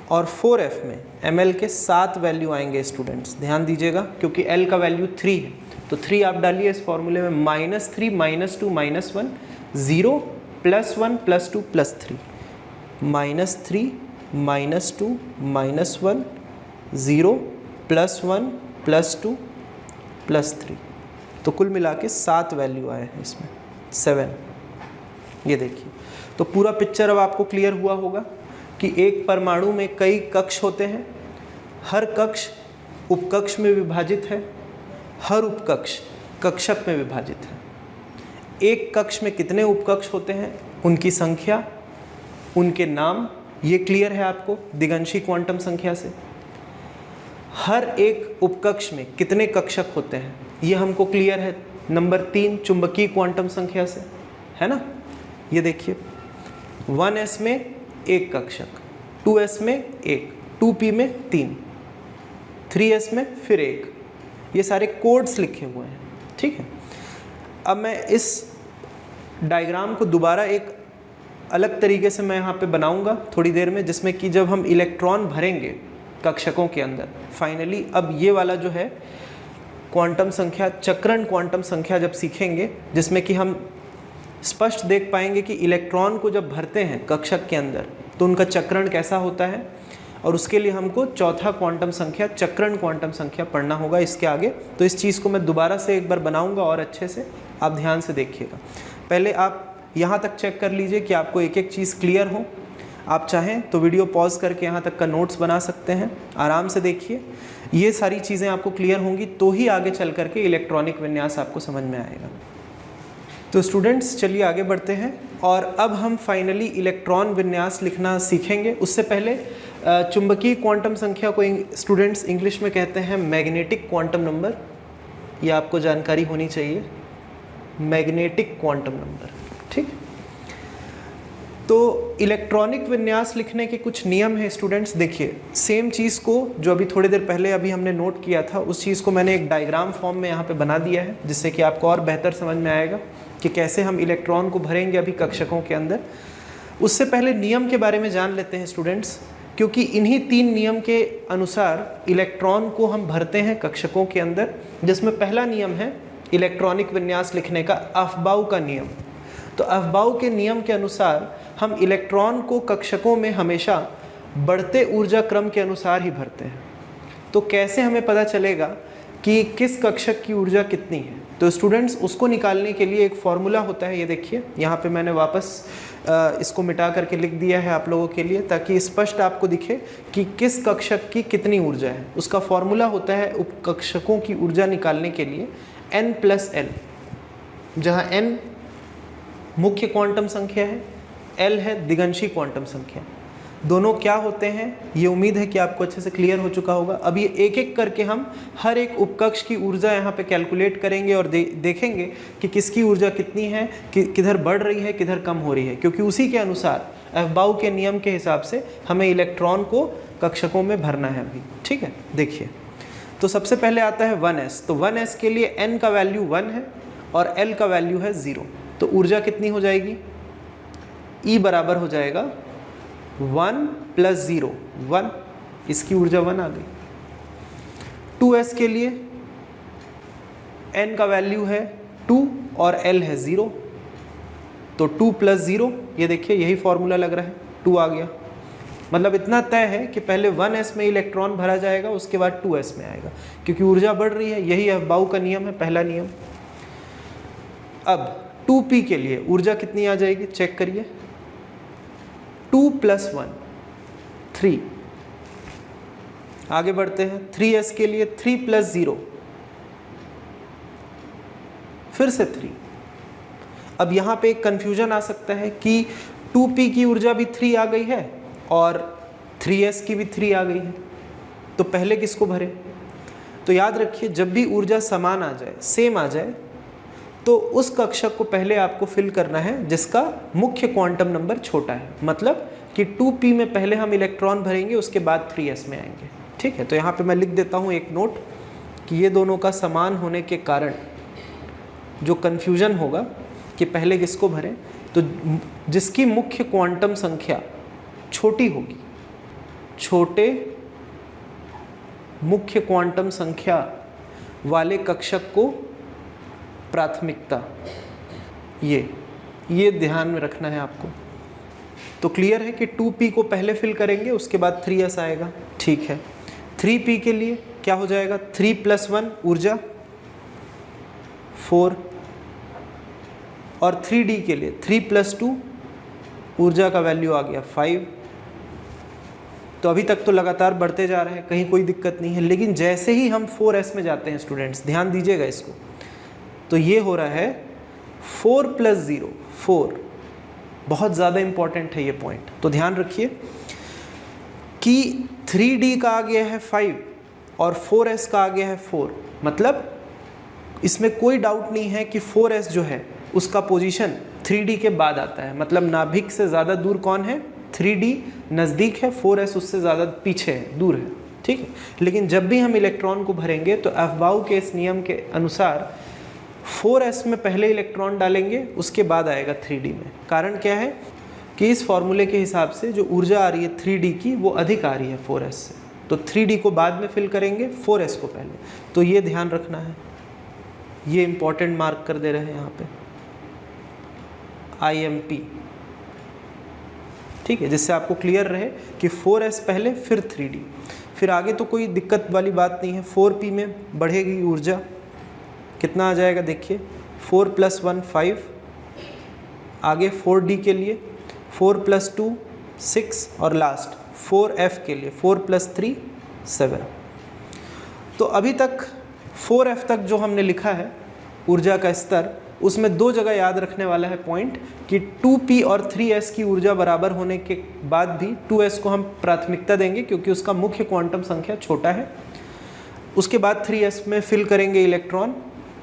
और 4f में ml के 7 वैल्यू आएंगे स्टूडेंट्स, ध्यान दीजिएगा, क्योंकि l का वैल्यू 3 है, तो 3 आप डालिए इस फॉर्मूले में, -3, -2, -1, 0, +1, +2, +3, -3, -2, -1, 0, +1, +2, +3, तो कुल मिला के 7 वैल्यू आए हैं इसमें, 7। ये देखिए, तो पूरा पिक्चर अब आपको क्लियर हुआ होगा कि एक परमाणु में कई कक्ष होते हैं, हर कक्ष उपकक्ष में विभाजित है, हर उपकक्ष कक्षक में विभाजित है। एक कक्ष में कितने उपकक्ष होते हैं, उनकी संख्या, उनके नाम, ये क्लियर है आपको दिगंशी क्वांटम संख्या से। हर एक उपकक्ष में कितने कक्षक होते हैं, ये हमको क्लियर है नंबर 3 चुंबकीय क्वांटम संख्या से, है ना। ये देखिए 1s में एक कक्षक, 2s में एक, 2p में 3, 3s में फिर एक, ये सारे कोड्स लिखे हुए हैं, ठीक है। अब मैं इस डायग्राम को दोबारा एक अलग तरीके से मैं यहाँ पे बनाऊंगा थोड़ी देर में, जिसमें कि जब हम इलेक्ट्रॉन भरेंगे कक्षकों के अंदर, फाइनली अब ये वाला जो है क्वांटम संख्या, चक्रण क्वांटम संख्या जब सीखेंगे, जिसमें कि हम स्पष्ट देख पाएंगे कि इलेक्ट्रॉन को जब भरते हैं कक्षक के अंदर तो उनका चक्रण कैसा होता है, और उसके लिए हमको चौथा क्वांटम संख्या, चक्रण क्वांटम संख्या पढ़ना होगा इसके आगे। तो इस चीज़ को मैं दोबारा से एक बार बनाऊंगा और अच्छे से आप ध्यान से देखिएगा। पहले आप यहाँ तक चेक कर लीजिए कि आपको एक एक चीज़ क्लियर हो। आप चाहें तो वीडियो पॉज करके यहाँ तक का नोट्स बना सकते हैं, आराम से देखिए। ये सारी चीज़ें आपको क्लियर होंगी तो ही आगे चल करके इलेक्ट्रॉनिक विन्यास आपको समझ में आएगा। तो स्टूडेंट्स चलिए आगे बढ़ते हैं, और अब हम फाइनली इलेक्ट्रॉन विन्यास लिखना सीखेंगे। उससे पहले चुंबकीय क्वांटम संख्या को स्टूडेंट्स इंग्लिश में कहते हैं मैग्नेटिक क्वांटम नंबर, ये आपको जानकारी होनी चाहिए, मैग्नेटिक क्वांटम नंबर, ठीक। तो इलेक्ट्रॉनिक विन्यास लिखने के कुछ नियम हैं स्टूडेंट्स। देखिए, सेम चीज़ को जो अभी थोड़ी देर पहले अभी हमने नोट किया था, उस चीज़ को मैंने एक डायग्राम फॉर्म में यहाँ पे बना दिया है, जिससे कि आपको और बेहतर समझ में आएगा कि कैसे हम इलेक्ट्रॉन को भरेंगे अभी कक्षकों के अंदर। उससे पहले नियम के बारे में जान लेते हैं स्टूडेंट्स, क्योंकि इन्हीं 3 नियम के अनुसार इलेक्ट्रॉन को हम भरते हैं कक्षकों के अंदर, जिसमें पहला नियम है इलेक्ट्रॉनिक विन्यास लिखने का अफबाउ का नियम। तो अफबाउ के नियम के अनुसार हम इलेक्ट्रॉन को कक्षकों में हमेशा बढ़ते ऊर्जा क्रम के अनुसार ही भरते हैं। तो कैसे हमें पता चलेगा कि किस कक्षक की ऊर्जा कितनी है? तो स्टूडेंट्स, उसको निकालने के लिए एक फॉर्मूला होता है। ये देखिए, यहाँ पे मैंने वापस इसको मिटा करके लिख दिया है आप लोगों के लिए, ताकि स्पष्ट आपको दिखे कि किस कक्षक की कितनी ऊर्जा है। उसका फॉर्मूला होता है उपकक्षकों की ऊर्जा निकालने के लिए n+l, जहाँ n मुख्य क्वांटम संख्या है, l है दिगंशी क्वांटम संख्या। दोनों क्या होते हैं, ये उम्मीद है कि आपको अच्छे से क्लियर हो चुका होगा। अब ये एक एक करके हम हर एक उपकक्ष की ऊर्जा यहाँ पे कैलकुलेट करेंगे और देखेंगे कि किसकी ऊर्जा कितनी है, किधर बढ़ रही है, किधर कम हो रही है, क्योंकि उसी के अनुसार अफबाउ के नियम के हिसाब से हमें इलेक्ट्रॉन को कक्षकों में भरना है अभी। ठीक है, देखिए, तो सबसे पहले आता है 1s। तो 1s के लिए n का वैल्यू 1 है और l का वैल्यू है 0। तो ऊर्जा कितनी हो जाएगी? E बराबर हो जाएगा 1 + 0, 1। इसकी ऊर्जा 1 आ गई। 2s के लिए n का वैल्यू है 2 और l है 0। तो 2 + 0, ये देखिए यही फॉर्मूला लग रहा है, 2 आ गया। मतलब इतना तय है कि पहले 1s में इलेक्ट्रॉन भरा जाएगा, उसके बाद 2s में आएगा, क्योंकि ऊर्जा बढ़ रही है। यही अफबाउ का नियम है, पहला नियम। अब 2p के लिए ऊर्जा कितनी आ जाएगी, चेक करिए। 2 + 1, 3। आगे बढ़ते हैं। 3s के लिए 3 + 0, फिर से 3। अब यहाँ पे एक कन्फ्यूजन आ सकता है कि 2p की ऊर्जा भी 3 आ गई है और 3s की भी 3 आ गई है, तो पहले किसको भरे? तो याद रखिए, जब भी ऊर्जा समान आ जाए, सेम आ जाए, तो उस कक्षक को पहले आपको फिल करना है जिसका मुख्य क्वांटम नंबर छोटा है। मतलब कि 2p में पहले हम इलेक्ट्रॉन भरेंगे, उसके बाद 3s में आएंगे। ठीक है, तो यहाँ पे मैं लिख देता हूँ एक नोट कि ये दोनों का समान होने के कारण जो कन्फ्यूजन होगा कि पहले किसको भरें, तो जिसकी मुख्य क्वांटम संख्या छोटी होगी, छोटे मुख्य क्वांटम संख्या वाले कक्षक को प्राथमिकता, ये ध्यान में रखना है आपको। तो क्लियर है कि 2p को पहले फिल करेंगे, उसके बाद 3s आएगा। ठीक है, 3p के लिए क्या हो जाएगा? 3 + 1 ऊर्जा 4, और 3d के लिए 3 + 2 ऊर्जा का वैल्यू आ गया 5। तो अभी तक तो लगातार बढ़ते जा रहे हैं, कहीं कोई दिक्कत नहीं है। लेकिन जैसे ही हम 4s में जाते हैं स्टूडेंट्स, ध्यान दीजिएगा इसको, तो ये हो रहा है 4 + 0, 4। बहुत ज़्यादा इम्पॉर्टेंट है ये पॉइंट, तो ध्यान रखिए कि 3d का आ गया है 5 और 4s का आ गया है 4। मतलब इसमें कोई डाउट नहीं है कि 4s जो है उसका पोजीशन 3d के बाद आता है। मतलब नाभिक से ज़्यादा दूर कौन है? 3d नज़दीक है, 4s उससे ज़्यादा पीछे है, दूर है। ठीक है, लेकिन जब भी हम इलेक्ट्रॉन को भरेंगे तो अफबाउ के इस नियम के अनुसार 4s में पहले इलेक्ट्रॉन डालेंगे, उसके बाद आएगा 3d में। कारण क्या है कि इस फॉर्मूले के हिसाब से जो ऊर्जा आ रही है 3d की, वो अधिक आ रही है 4s से। तो 3d को बाद में फिल करेंगे, 4s को पहले। तो ये ध्यान रखना है, ये इंपॉर्टेंट मार्क कर दे रहे हैं यहाँ पे, IMP। ठीक है, जिससे आपको क्लियर रहे कि 4s पहले फिर 3d। फिर आगे तो कोई दिक्कत वाली बात नहीं है। 4p में बढ़ेगी ऊर्जा, कितना आ जाएगा देखिए, 4 + 1 5। आगे 4d के लिए 4 + 2 6, और लास्ट 4f के लिए 4 + 3 7। तो अभी तक 4f तक जो हमने लिखा है ऊर्जा का स्तर, उसमें 2 जगह याद रखने वाला है पॉइंट कि 2p और 3s की ऊर्जा बराबर होने के बाद भी 2s को हम प्राथमिकता देंगे क्योंकि उसका मुख्य क्वांटम संख्या छोटा है। उसके बाद 3s में फिल करेंगे इलेक्ट्रॉन,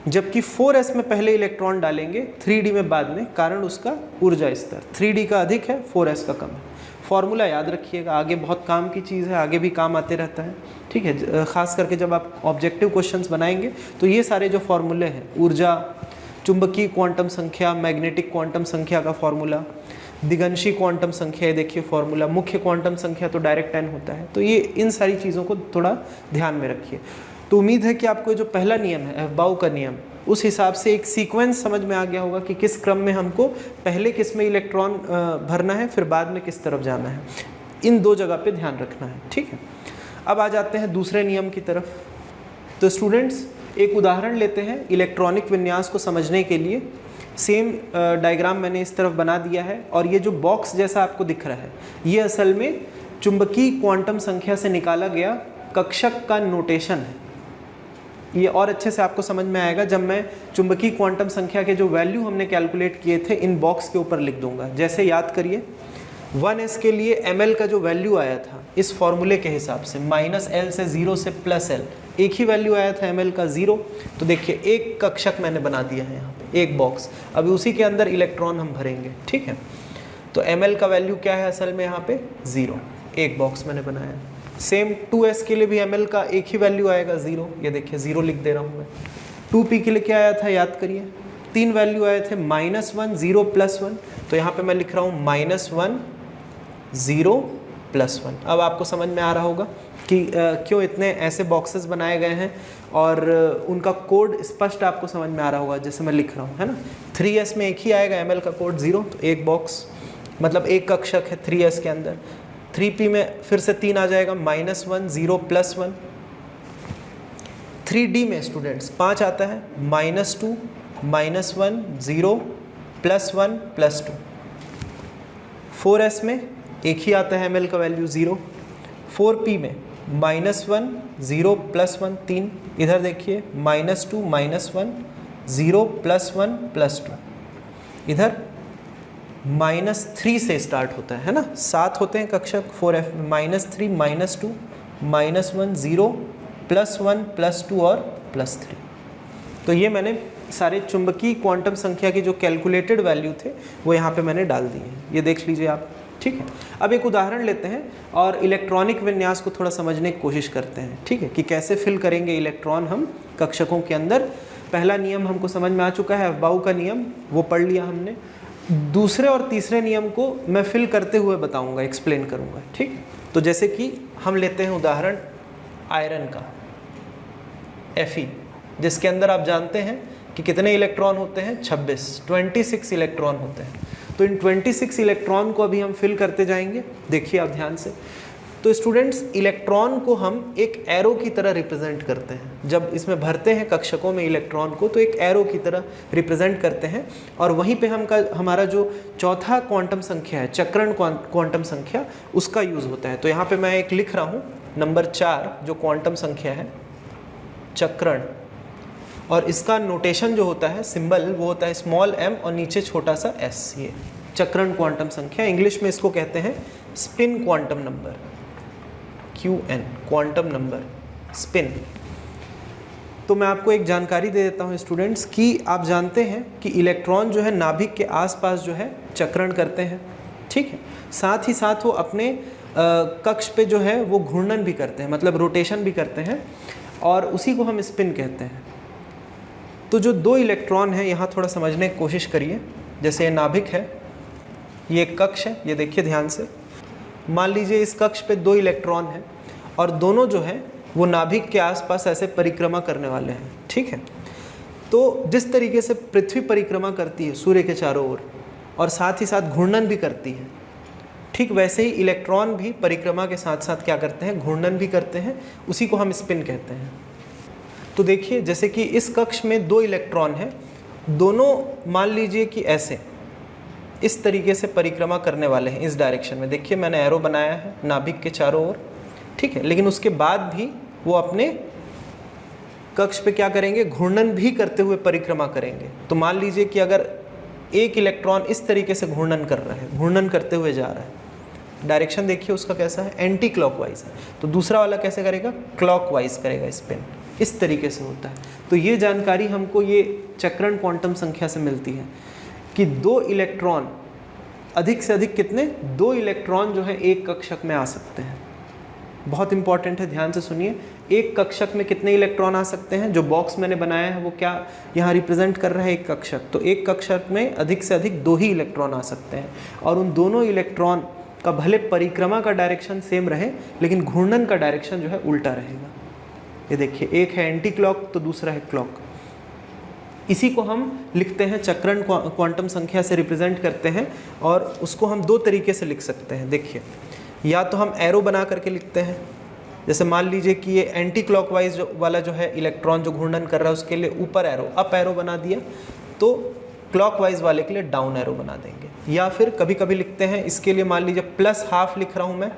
जबकि 4s में पहले इलेक्ट्रॉन डालेंगे, 3d में बाद में, कारण उसका ऊर्जा स्तर 3d का अधिक है, 4s का कम है। फॉर्मूला याद रखिएगा, आगे बहुत काम की चीज़ है, आगे भी काम आते रहता है, ठीक है। खास करके जब आप ऑब्जेक्टिव क्वेश्चंस बनाएंगे तो ये सारे जो फॉर्मूले हैं, ऊर्जा, चुंबकीय क्वांटम संख्या, मैग्नेटिक क्वांटम संख्या का फॉर्मूला, दिगंशी क्वांटम संख्या, देखिए फॉर्मूला, मुख्य क्वांटम संख्या तो डायरेक्ट n होता है, तो ये इन सारी चीज़ों को थोड़ा ध्यान में रखिए। तो उम्मीद है कि आपको जो पहला नियम है एफबाउ का नियम, उस हिसाब से एक सीक्वेंस समझ में आ गया होगा कि किस क्रम में हमको पहले किस में इलेक्ट्रॉन भरना है, फिर बाद में किस तरफ जाना है। इन दो जगह पे ध्यान रखना है, ठीक है। अब आ जाते हैं दूसरे नियम की तरफ। तो स्टूडेंट्स एक उदाहरण लेते हैं इलेक्ट्रॉनिक विन्यास को समझने के लिए। सेम डायग्राम मैंने इस तरफ बना दिया है और ये जो बॉक्स जैसा आपको दिख रहा है, ये असल में चुंबकीय क्वांटम संख्या से निकाला गया कक्षक का नोटेशन है। ये और अच्छे से आपको समझ में आएगा जब मैं चुंबकीय क्वांटम संख्या के जो वैल्यू हमने कैलकुलेट किए थे इन बॉक्स के ऊपर लिख दूंगा। जैसे याद करिए 1s के लिए ml का जो वैल्यू आया था इस फॉर्मूले के हिसाब से, -l से 0 से +l, एक ही वैल्यू आया था ml का 0। तो देखिए एक कक्षक मैंने बना दिया है यहाँ पे, एक बॉक्स। अभी उसी के अंदर इलेक्ट्रॉन हम भरेंगे, ठीक है। तो ml का वैल्यू क्या है असल में यहाँ पे 0, एक बॉक्स मैंने बनाया। सेम 2s के लिए भी ml का एक ही वैल्यू आएगा 0, ये देखिए 0 लिख दे रहा हूँ मैं। 2p के लिए क्या आया था याद करिए, 3 वैल्यू आए थे, -1, 0, +1। तो यहाँ पे मैं लिख रहा हूँ -1, 0, +1। अब आपको समझ में आ रहा होगा कि क्यों इतने ऐसे बॉक्सेस बनाए गए हैं और उनका कोड स्पष्ट आपको समझ में आ रहा होगा जैसे मैं लिख रहा हूँ, है ना। 3s में एक ही आएगा ml का कोड 0, तो एक बॉक्स मतलब एक कक्षक है 3s के अंदर। 3p में फिर से 3 आ जाएगा, -1, 0, +1। 3d में स्टूडेंट्स 5 आता है, -2, -1, 0, +1, +2। 4s में एक ही आता है ml का वैल्यू 0। 4p में -1, 0, +1, 3। इधर देखिए -2, -1, 0, +1, +2। इधर -3 से स्टार्ट होता है ना, 7 होते हैं कक्षक 4f में, -3, -2, -1, 0, +1, +2 और +3। तो ये मैंने सारे चुंबकीय क्वांटम संख्या की जो कैलकुलेटेड वैल्यू थे वो यहाँ पे मैंने डाल दिए हैं, ये देख लीजिए आप, ठीक है। अब एक उदाहरण लेते हैं और इलेक्ट्रॉनिक विन्यास को थोड़ा समझने की कोशिश करते हैं, ठीक है, कि कैसे फिल करेंगे इलेक्ट्रॉन हम कक्षकों के अंदर। पहला नियम हमको समझ में आ चुका है, एफबाउ का नियम, वो पढ़ लिया हमने। दूसरे और तीसरे नियम को मैं फिल करते हुए बताऊंगा, एक्सप्लेन करूंगा, ठीक है। तो जैसे कि हम लेते हैं उदाहरण आयरन का, Fe, जिसके अंदर आप जानते हैं कि कितने इलेक्ट्रॉन होते हैं, 26 इलेक्ट्रॉन होते हैं। तो इन 26 इलेक्ट्रॉन को अभी हम फिल करते जाएंगे, देखिए आप ध्यान से। तो स्टूडेंट्स इलेक्ट्रॉन को हम एक एरो की तरह रिप्रेजेंट करते हैं। जब इसमें भरते हैं कक्षकों में इलेक्ट्रॉन को तो एक एरो की तरह रिप्रेजेंट करते हैं, और वहीं पे हमारा जो चौथा क्वांटम संख्या है, चक्रण क्वांटम संख्या, उसका यूज़ होता है। तो यहाँ पे मैं एक लिख रहा हूँ नंबर 4 जो क्वांटम संख्या है, चक्रण, और इसका नोटेशन जो होता है, सिंबल, वो होता है स्मॉल m और नीचे छोटा सा s। ये चक्रण क्वांटम संख्या, इंग्लिश में इसको कहते हैं spin quantum number, Qn quantum number, spin. तो मैं आपको एक जानकारी दे देता हूँ स्टूडेंट्स कि आप जानते हैं कि इलेक्ट्रॉन जो है नाभिक के आसपास जो है चक्रण करते हैं, ठीक है। साथ ही साथ वो अपने कक्ष पे जो है वो घूर्णन भी करते हैं, मतलब रोटेशन भी करते हैं, और उसी को हम स्पिन कहते हैं। तो जो 2 इलेक्ट्रॉन हैं, यहाँ थोड़ा समझने की कोशिश करिए। जैसे ये नाभिक है, ये एक कक्ष है, ये देखिए ध्यान से। मान लीजिए इस कक्ष पे 2 इलेक्ट्रॉन हैं और दोनों जो हैं वो नाभिक के आसपास ऐसे परिक्रमा करने वाले हैं, ठीक है। तो जिस तरीके से पृथ्वी परिक्रमा करती है सूर्य के चारों ओर और साथ ही साथ घूर्णन भी करती है, ठीक वैसे ही इलेक्ट्रॉन भी परिक्रमा के साथ साथ क्या करते हैं, घूर्णन भी करते हैं, उसी को हम स्पिन कहते हैं। तो देखिए जैसे कि इस कक्ष में 2 इलेक्ट्रॉन हैं, दोनों मान लीजिए कि ऐसे इस तरीके से परिक्रमा करने वाले हैं इस डायरेक्शन में। देखिए मैंने एरो बनाया है नाभिक के चारों ओर, ठीक है, लेकिन उसके बाद भी वो अपने कक्ष पे क्या करेंगे, घूर्णन भी करते हुए परिक्रमा करेंगे। तो मान लीजिए कि अगर एक इलेक्ट्रॉन इस तरीके से घूर्णन कर रहा है, घूर्णन करते हुए जा रहा है, डायरेक्शन देखिए उसका कैसा है, एंटी क्लॉकवाइज है, तो दूसरा वाला कैसे करेगा, क्लॉकवाइज करेगा स्पिन। इस तरीके से होता है। तो ये जानकारी हमको ये चक्रण क्वांटम संख्या से मिलती है कि 2 इलेक्ट्रॉन, अधिक से अधिक कितने, 2 इलेक्ट्रॉन जो है एक कक्षक में आ सकते हैं। बहुत इंपॉर्टेंट है, ध्यान से सुनिए। एक कक्षक में कितने इलेक्ट्रॉन आ सकते हैं? जो बॉक्स मैंने बनाया है वो क्या यहाँ रिप्रेजेंट कर रहा है? एक कक्षक। तो एक कक्षक में अधिक से अधिक 2 ही इलेक्ट्रॉन आ सकते हैं, और उन दोनों इलेक्ट्रॉन का भले परिक्रमा का डायरेक्शन सेम रहे, लेकिन घूर्णन का डायरेक्शन जो है उल्टा रहेगा। ये देखिए, एक है एंटी क्लॉक तो दूसरा है क्लॉक। इसी को हम लिखते हैं चक्रण क्वांटम संख्या से रिप्रेजेंट करते हैं, और उसको हम 2 तरीके से लिख सकते हैं। देखिए, या तो हम एरो बना करके लिखते हैं, जैसे मान लीजिए कि ये एंटी क्लॉकवाइज वाला जो है इलेक्ट्रॉन जो घूर्णन कर रहा है उसके लिए ऊपर एरो, अप एरो बना दिया, तो क्लॉकवाइज वाले के लिए डाउन एरो बना देंगे। या फिर कभी कभी लिखते हैं इसके लिए, मान लीजिए +½ लिख रहा हूँ मैं,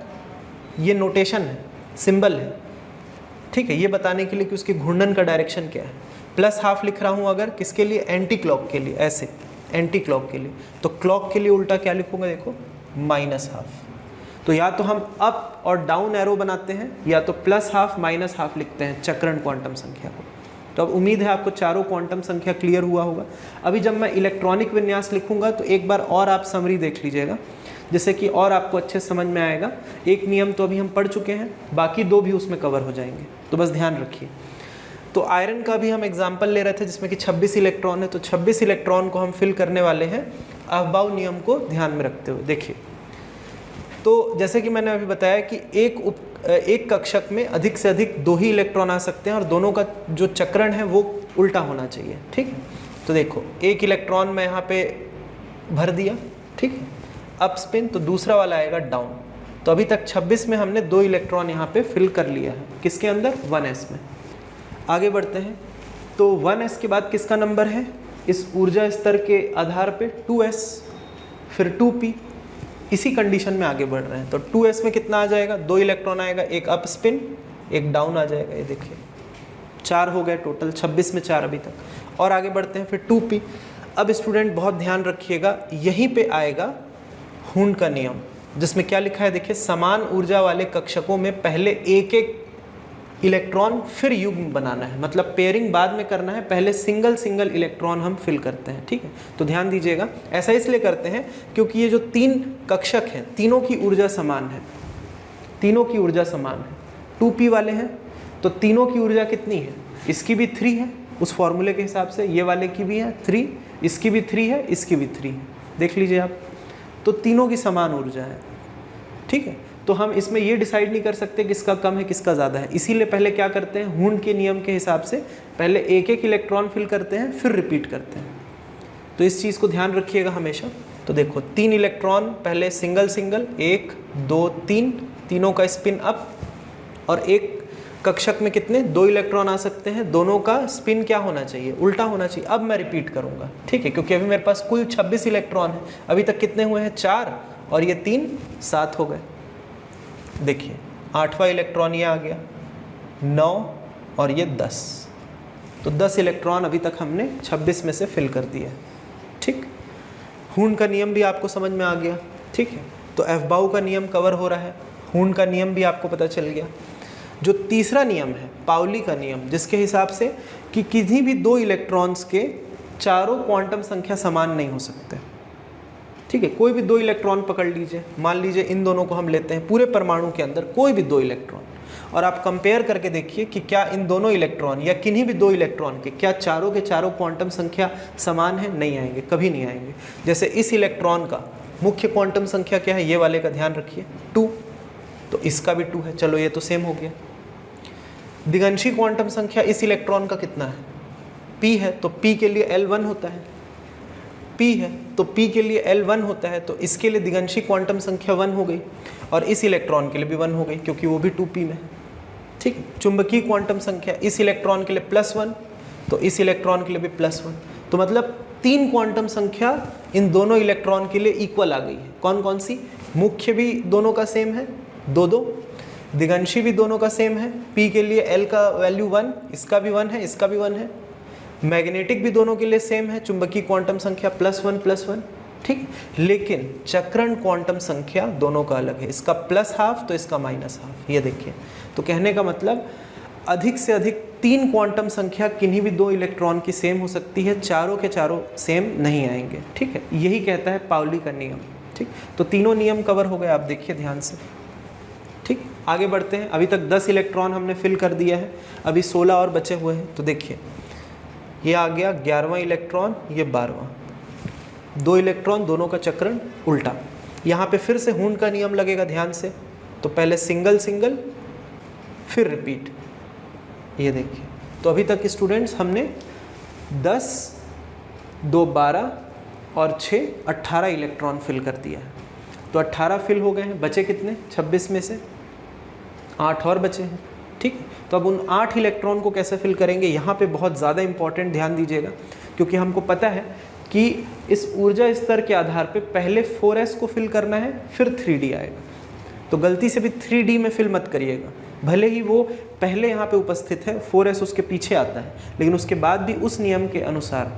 ये नोटेशन है, सिंबल है, ठीक है, ये बताने के लिए कि उसके घूर्णन का डायरेक्शन क्या है। +½ लिख रहा हूँ अगर किसके लिए, एंटी क्लॉक के लिए, ऐसे एंटी क्लॉक के लिए, तो क्लॉक के लिए उल्टा क्या लिखूंगा, देखो -½ तो या तो हम अप और डाउन एरो बनाते हैं, या तो +½ -½ लिखते हैं चक्रण क्वांटम संख्या को। तो अब उम्मीद है आपको चारों क्वांटम संख्या क्लियर हुआ होगा। अभी जब मैं इलेक्ट्रॉनिक विन्यास लिखूंगा तो एक बार और आप समरी देख लीजिएगा, जिससे कि और आपको अच्छे समझ में आएगा। एक नियम तो अभी हम पढ़ चुके हैं, बाकी 2 भी उसमें कवर हो जाएंगे, तो बस ध्यान रखिए। तो आयरन का भी हम एग्जाम्पल ले रहे थे जिसमें कि 26 इलेक्ट्रॉन है, तो 26 इलेक्ट्रॉन को हम फिल करने वाले हैं अफबाउ नियम को ध्यान में रखते हुए। देखिए, तो जैसे कि मैंने अभी बताया कि एक कक्षक में अधिक से अधिक 2 ही इलेक्ट्रॉन आ सकते हैं, और दोनों का जो चक्रण है वो उल्टा होना चाहिए, ठीक है। तो देखो, एक इलेक्ट्रॉन मैं यहाँ पे भर दिया, ठीक है, अप स्पिन, तो दूसरा वाला आएगा डाउन। तो अभी तक 26 में हमने 2 इलेक्ट्रॉन यहाँ पे फिल कर लिया है, किसके अंदर, 1s में। आगे बढ़ते हैं, तो 1s के बाद किसका नंबर है इस ऊर्जा स्तर के आधार पे, 2s, फिर 2p। इसी कंडीशन में आगे बढ़ रहे हैं, तो 2s में कितना आ जाएगा, 2 इलेक्ट्रॉन आएगा, एक अप स्पिन, एक डाउन आ जाएगा। ये देखिए 4 हो गए टोटल, 26 में 4 अभी तक। और आगे बढ़ते हैं, फिर 2p। अब स्टूडेंट बहुत ध्यान रखिएगा, यहीं पे आएगा हून का नियम, जिसमें क्या लिखा है, देखिए, समान ऊर्जा वाले कक्षकों में पहले एक एक इलेक्ट्रॉन फिर युग्म बनाना है, मतलब पेयरिंग बाद में करना है, पहले सिंगल सिंगल इलेक्ट्रॉन हम फिल करते हैं, ठीक है। तो ध्यान दीजिएगा, ऐसा इसलिए करते हैं क्योंकि ये जो 3 कक्षक हैं, तीनों की ऊर्जा समान है, तीनों की ऊर्जा समान है, 2p वाले हैं, तो तीनों की ऊर्जा कितनी है, इसकी भी 3 है उस फॉर्मूले के हिसाब से, ये वाले की भी है 3, इसकी भी 3 है, इसकी भी 3 है, देख लीजिए आप। तो तीनों की समान ऊर्जा है, ठीक है। तो हम इसमें ये डिसाइड नहीं कर सकते किसका कम है किसका ज़्यादा है, इसीलिए पहले क्या करते हैं, हून के नियम के हिसाब से पहले एक एक इलेक्ट्रॉन फिल करते हैं, फिर रिपीट करते हैं। तो इस चीज़ को ध्यान रखिएगा हमेशा। तो देखो, 3 इलेक्ट्रॉन पहले सिंगल सिंगल, 1 2 3, तीनों का स्पिन अप, और एक कक्षक में कितने, 2 इलेक्ट्रॉन आ सकते हैं, दोनों का स्पिन क्या होना चाहिए, उल्टा होना चाहिए। अब मैं रिपीट करूँगा, ठीक है, क्योंकि अभी मेरे पास कुल 26 इलेक्ट्रॉन है, अभी तक कितने हुए हैं, 4, और ये 3, 7 हो गए। देखिए, 8वां इलेक्ट्रॉन ये आ गया, 9, और ये 10, तो 10 इलेक्ट्रॉन अभी तक हमने 26 में से फिल कर दिया, ठीक। हून का नियम भी आपको समझ में आ गया, ठीक है। तो अफबाउ का नियम कवर हो रहा है, हून का नियम भी आपको पता चल गया। जो तीसरा नियम है पाउली का नियम, जिसके हिसाब से कि किसी भी 2 इलेक्ट्रॉन्स के चारों क्वांटम संख्या समान नहीं हो सकते, ठीक है। कोई भी 2 इलेक्ट्रॉन पकड़ लीजिए, मान लीजिए इन दोनों को हम लेते हैं, पूरे परमाणु के अंदर कोई भी 2 इलेक्ट्रॉन, और आप कंपेयर करके देखिए कि क्या इन दोनों इलेक्ट्रॉन या किन्हीं भी 2 इलेक्ट्रॉन के क्या चारों के चारों क्वांटम संख्या समान है, नहीं आएंगे, कभी नहीं आएंगे। जैसे इस इलेक्ट्रॉन का मुख्य क्वांटम संख्या क्या है, ये वाले का ध्यान रखिए 2, तो इसका भी 2 है, चलो ये तो सेम हो गया। दिगंशी क्वांटम संख्या इस इलेक्ट्रॉन का कितना है, p है, तो p के लिए L1 होता है, p है तो p के लिए L1 होता है, तो इसके लिए दिगंशी क्वांटम संख्या 1 हो गई, और इस इलेक्ट्रॉन के लिए भी 1 हो गई क्योंकि वो भी 2p में, ठीक है। चुंबकीय क्वांटम संख्या इस इलेक्ट्रॉन के लिए +1, तो इस इलेक्ट्रॉन के लिए भी +1, तो मतलब 3 क्वांटम संख्या इन दोनों इलेक्ट्रॉन के लिए इक्वल आ गई है। कौन कौन सी, मुख्य भी दोनों का सेम है 2, दिगंशी भी दोनों का सेम है, p के लिए L का वैल्यू 1, इसका भी 1 है, इसका भी 1 है। मैग्नेटिक भी दोनों के लिए सेम है, चुंबकीय क्वांटम संख्या +1, ठीक। लेकिन चक्रण क्वांटम संख्या दोनों का अलग है, इसका +½ तो इसका -½ ये देखिए। तो कहने का मतलब अधिक से अधिक 3 क्वांटम संख्या किन्हीं भी 2 इलेक्ट्रॉन की सेम हो सकती है, चारों के चारों सेम नहीं आएंगे। ठीक है, यही कहता है पाउली का नियम। ठीक, तो तीनों नियम कवर हो गए, आप देखिए ध्यान से। ठीक, आगे बढ़ते हैं। अभी तक 10 इलेक्ट्रॉन हमने फिल कर दिया है, अभी 16 और बचे हुए हैं। तो देखिए ये आ गया 11वां इलेक्ट्रॉन, ये 12वां, 2 इलेक्ट्रॉन दोनों का चक्रण उल्टा। यहाँ पे फिर से हूंड का नियम लगेगा, ध्यान से। तो पहले सिंगल सिंगल फिर रिपीट, ये देखिए। तो अभी तक स्टूडेंट्स हमने 10, 2 12 और 6 18 इलेक्ट्रॉन फिल कर दिया है। तो 18 फिल हो गए हैं, बचे कितने? 26 में से 8 और बचे हैं। ठीक, तो अब उन 8 इलेक्ट्रॉन को कैसे फिल करेंगे, यहाँ पे बहुत ज़्यादा इंपॉर्टेंट ध्यान दीजिएगा, क्योंकि हमको पता है कि इस ऊर्जा स्तर के आधार पे पहले 4s को फिल करना है, फिर 3d आएगा। तो गलती से भी 3d में फिल मत करिएगा, भले ही वो पहले यहाँ पे उपस्थित है, 4s उसके पीछे आता है, लेकिन उसके बाद भी उस नियम के अनुसार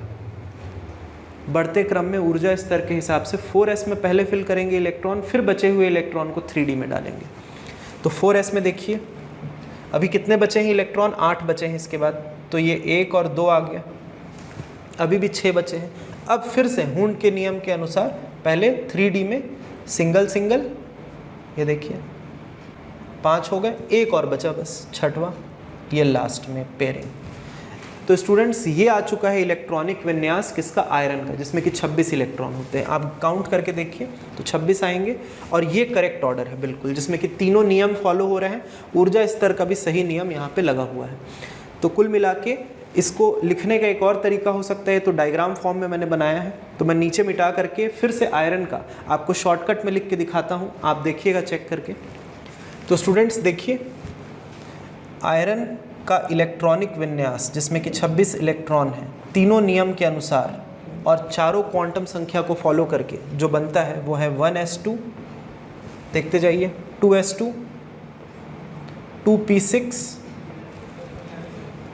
बढ़ते क्रम में ऊर्जा स्तर के हिसाब से 4s में पहले फिल करेंगे इलेक्ट्रॉन, फिर बचे हुए इलेक्ट्रॉन को 3d में डालेंगे। तो 4s में देखिए अभी कितने बचे हैं इलेक्ट्रॉन? 8 बचे हैं इसके बाद। तो ये 1 और 2 आ गया, अभी भी 6 बचे हैं। अब फिर से हूंड के नियम के अनुसार पहले 3d में सिंगल सिंगल, ये देखिए 5 हो गए, 1 और बचा बस, 6वां, ये लास्ट में पेयरिंग। तो स्टूडेंट्स ये आ चुका है इलेक्ट्रॉनिक विन्यास किसका? आयरन का, जिसमें कि 26 इलेक्ट्रॉन होते हैं। आप काउंट करके देखिए तो 26 आएंगे, और ये करेक्ट ऑर्डर है बिल्कुल, जिसमें कि तीनों नियम फॉलो हो रहे हैं, ऊर्जा स्तर का भी सही नियम यहाँ पे लगा हुआ है। तो कुल मिला के इसको लिखने का एक और तरीका हो सकता है, तो डायग्राम फॉर्म में मैंने बनाया है, तो मैं नीचे मिटा करके फिर से आयरन का आपको शॉर्टकट में लिख के दिखाता हूँ, आप देखिएगा चेक करके। तो स्टूडेंट्स देखिए, आयरन का इलेक्ट्रॉनिक विन्यास जिसमें कि 26 इलेक्ट्रॉन हैं, तीनों नियम के अनुसार और चारों क्वांटम संख्या को फॉलो करके जो बनता है वो है 1s2, देखते जाइए, 2s2, 2p6,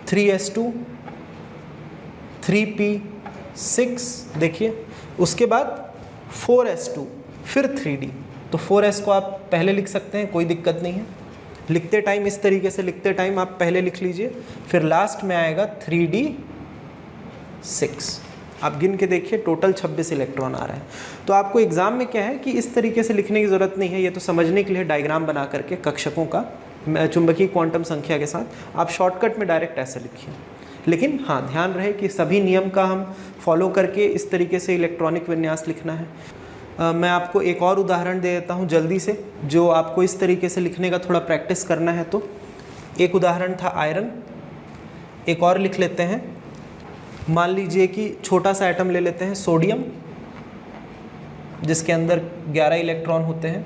3s2, 3p6, देखिए उसके बाद 4s2, फिर 3d। तो 4s को आप पहले लिख सकते हैं, कोई दिक्कत नहीं है, लिखते टाइम इस तरीके से लिखते टाइम आप पहले लिख लीजिए, फिर लास्ट में आएगा 3d6। आप गिन के देखिए टोटल 26 इलेक्ट्रॉन आ रहे हैं। तो आपको एग्जाम में क्या है कि इस तरीके से लिखने की ज़रूरत नहीं है, ये तो समझने के लिए डायग्राम बना करके कक्षकों का चुंबकीय क्वांटम संख्या के साथ आप शॉर्टकट में डायरेक्ट ऐसे लिखिए। लेकिन हाँ, ध्यान रहे कि सभी नियम का हम फॉलो करके इस तरीके से इलेक्ट्रॉनिक विन्यास लिखना है। मैं आपको एक और उदाहरण दे देता हूँ जल्दी से, जो आपको इस तरीके से लिखने का थोड़ा प्रैक्टिस करना है। तो एक उदाहरण था आयरन, एक और लिख लेते हैं। मान लीजिए कि छोटा सा एटम ले लेते हैं सोडियम, जिसके अंदर 11 इलेक्ट्रॉन होते हैं।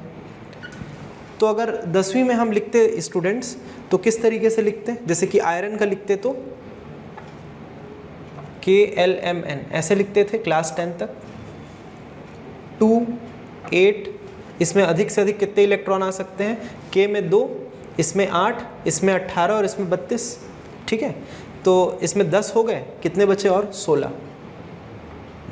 तो अगर 10वीं में हम लिखते स्टूडेंट्स, तो किस तरीके से लिखते हैं? जैसे कि आयरन का लिखते तो KLMN ऐसे लिखते थे क्लास 10 तक। 2, 8, इसमें अधिक से अधिक कितने इलेक्ट्रॉन आ सकते हैं? K में 2, इसमें 8, इसमें 18 और इसमें 32। ठीक है, तो इसमें 10 हो गए, कितने बचे और? 16।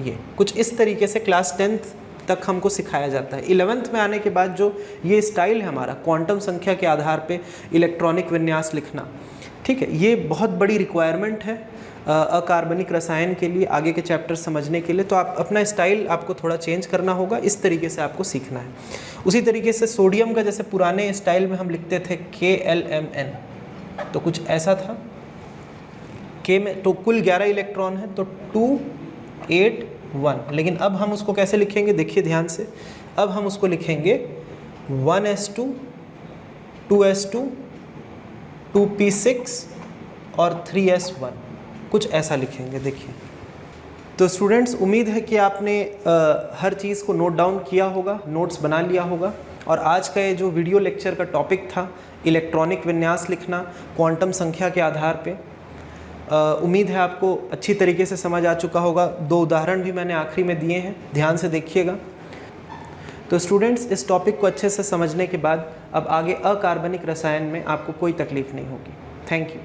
ये कुछ इस तरीके से क्लास 10th तक हमको सिखाया जाता है। 11th में आने के बाद जो ये स्टाइल है हमारा क्वांटम संख्या के आधार पे इलेक्ट्रॉनिक विन्यास लिखना, ठीक है, ये बहुत बड़ी रिक्वायरमेंट है अकार्बनिक रसायन के लिए, आगे के चैप्टर समझने के लिए। तो आप अपना स्टाइल आपको थोड़ा चेंज करना होगा, इस तरीके से आपको सीखना है। उसी तरीके से सोडियम का जैसे पुराने स्टाइल में हम लिखते थे KLMN, तो कुछ ऐसा था। K में तो कुल 11 इलेक्ट्रॉन है, तो 2, 8, 1। लेकिन अब हम उसको कैसे लिखेंगे? देखिए ध्यान से, अब हम उसको लिखेंगे 1s2, 2s2, 2p6 और 3s1, कुछ ऐसा लिखेंगे। देखिए, तो स्टूडेंट्स उम्मीद है कि आपने हर चीज़ को नोट डाउन किया होगा, नोट्स बना लिया होगा। और आज का ये जो वीडियो लेक्चर का टॉपिक था इलेक्ट्रॉनिक विन्यास लिखना क्वांटम संख्या के आधार पे, उम्मीद है आपको अच्छी तरीके से समझ आ चुका होगा। 2 उदाहरण भी मैंने आखिरी में दिए हैं, ध्यान से देखिएगा। तो स्टूडेंट्स इस टॉपिक को अच्छे से समझने के बाद अब आगे अकार्बनिक रसायन में आपको कोई तकलीफ़ नहीं होगी। Thank you.